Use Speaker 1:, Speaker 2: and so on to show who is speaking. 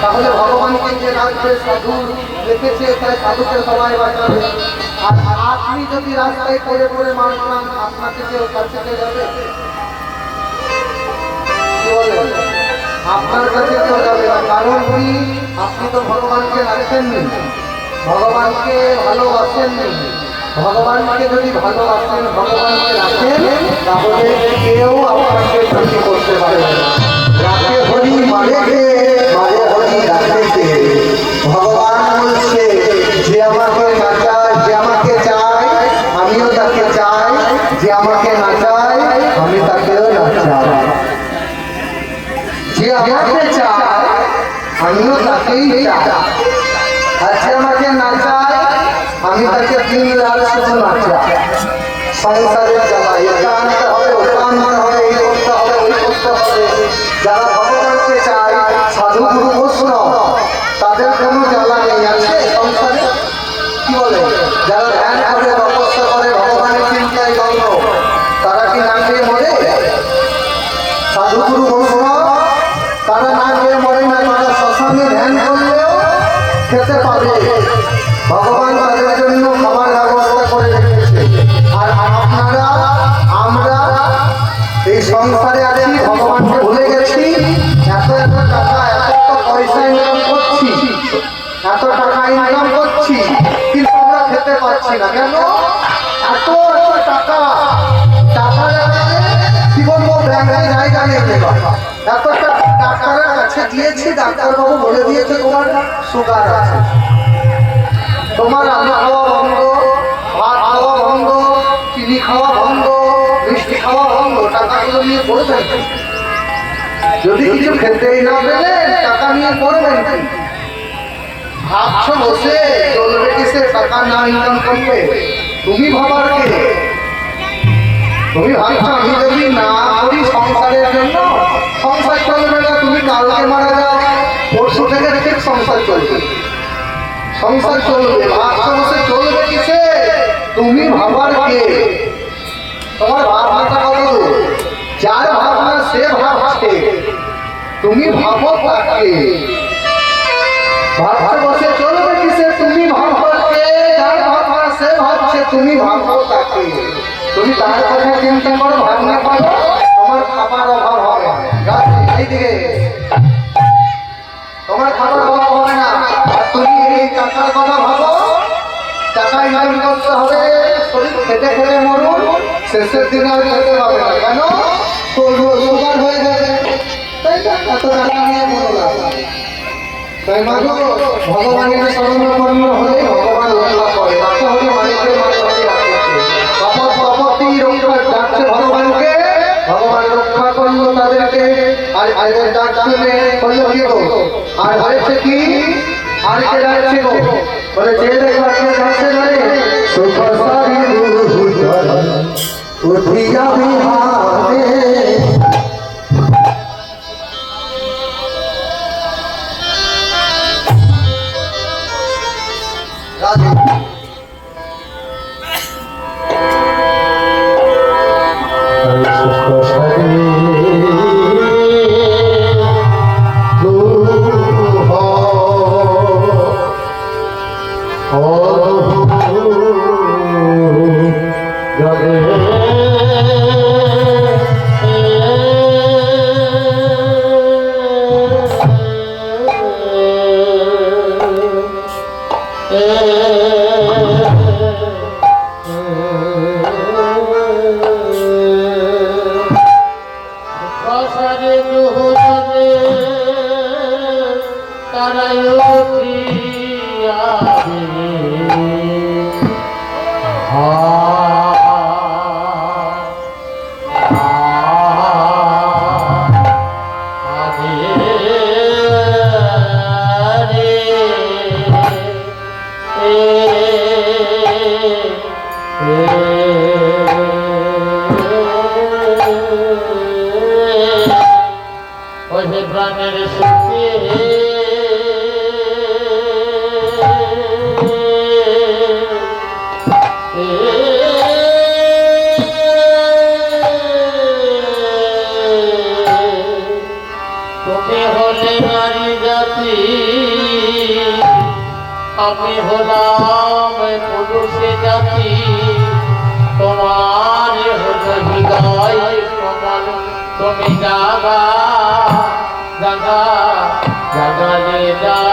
Speaker 1: তাহলে ভগবানকে যে রাখবে সাধু রেখেছে, তাই সাধুকে সবাই বাঁচাবে। আর আপনি যদি রাস্তায় পড়ে পড়ে মার খান, আপনাকে কেউ কাছে যাবে? আপনার কাছে কেউ যাবে না। কারণ কি? আপনি তো ভগবানকে রাখেননি, ভগবানকে ভালোবাসেননি। ভগবানকে যদি ভালোবাসেন, ভগবানকে রাখেন, তাহলে কেউ আপনাকে ক্ষতি করতে পারে না। রাখে হরি মানে কে? মানে হরি রাখে কে? ভগবান বলছে যে আমাকে না চায়, যে আমাকে চায় আমিও তাকে চাই, যে আমাকে না চায় আমি তাকেও না চাই। যে আমাকে চায় আমিও তাকেই চাই, আর যে আমাকে না চায় আমি তাকে দিন রাত শুধু না চাই। সংসারের জ্বালা, এটা আনতে হবে, ওটা আনতে হবে, এই করতে হবে, ওই করতে হবে। যারা ভগবানকে চায়, সাধু গুরু বৈষ্ণব, তাদের কোনো জ্বালা নেই। আছে সংসারে? কি বলে? যারা ধ্যান করে, তপস্যা করে, ভগবানের চিন্তায় মগ্ন, তারা কি না খেয়ে মরে? সাধু গুরু বৈষ্ণব তারা না খেয়ে মরে না, তারা শ্মশানে ধ্যান করলেও খেতে পাবে। ভগবান তাদের জন্য খাবার ব্যবস্থা করে রেখেছে। আর আপনারা আমরা এই সংসারে আছি, ভগবানকে ভুলে গেছি। এত এত টাকা, এত এত পয়সা ইনকাম করছি, এত টাকা ইনকাম করছি, কিন্তু আমরা খেতে পারছি না। কেন? এত এত টাকা, টাকা কি বলবো, ব্যাংকে জায়গা নিয়ে দেবা। এত ডাক্তারের কাছে গিয়েছি, ডাক্তারবাবু বলে দিয়েছে তোমার সুগার আছে, তোমার রান্না খাওয়া বন্ধ, ভাত খাওয়া বন্ধ, চিনি খাওয়া বন্ধ, মিষ্টি খাওয়া বন্ধ। টাকাগুলো নিয়ে করবেন যদি কিছু খেতেই না পেলে, টাকা নিয়ে করবেন কি? ভাবছো বসে চলবে কিসে টাকা না ইনকাম করবে? তুমি ভাবার কে? তুমি ভাবছো আমি যদি না করি সংসারের জন্য, সংসার চলবে না। তুমি কালকে মারা যাও, পরশু থেকে ঠিক সংসার চলবে, সংসার চলবে। ভাবছো বসে চলবে কিসে? তুমি ভাবার কে? তোমার ভাবনাটা কত? যার ভাবনা সে ভাবছে, তুমি ভাবো তাকে। ভাবছো বসে চলবে কিসে? তুমি ভাবার কে? যার ভাবনা সে ভাবছে, তুমি ভাবো তাকে। তুমি তার কথা চিন্তা করো, ভাবনা করো, তোমার খাবার অভাব হবে না। এইদিকে তোমার খাবার অভাব হবে না। আর তুমি এই টাকার কথা ভাবো, টাকা ইনকাম করতে হবে, শরীর খেতে খেতে মরুন, শেষের দিনে আর খেতে পাবে না। কেন? সুগার হয়ে যাবে, তাই না? এত টাকা নিয়ে মরো না। তাই মাগো, ভগবানের শরণাপন্ন হলে ভগবান রক্ষা করে। তাকে হলে মালিকের মালিককে রাখছে, তপতি রক্ষা ডাকছে ভগবানকে, ভগবান রক্ষা করলো তাদেরকে। আর এদের ডাক শুনে বললো কি গো? আর হয়েছে কি? আর কে ডাকছে গো? বলে যে দেখে ডাকছে ধরে সুখসারি উঠিয়া বিহারে।
Speaker 2: প্রাণের সুখে তুমি হলে নারী জাতি, আমি হলাম পুরুষে জাতি। তোমার হলো হৃদয় কমল, তুমি জাগা জাগা জাগা রে জাগা।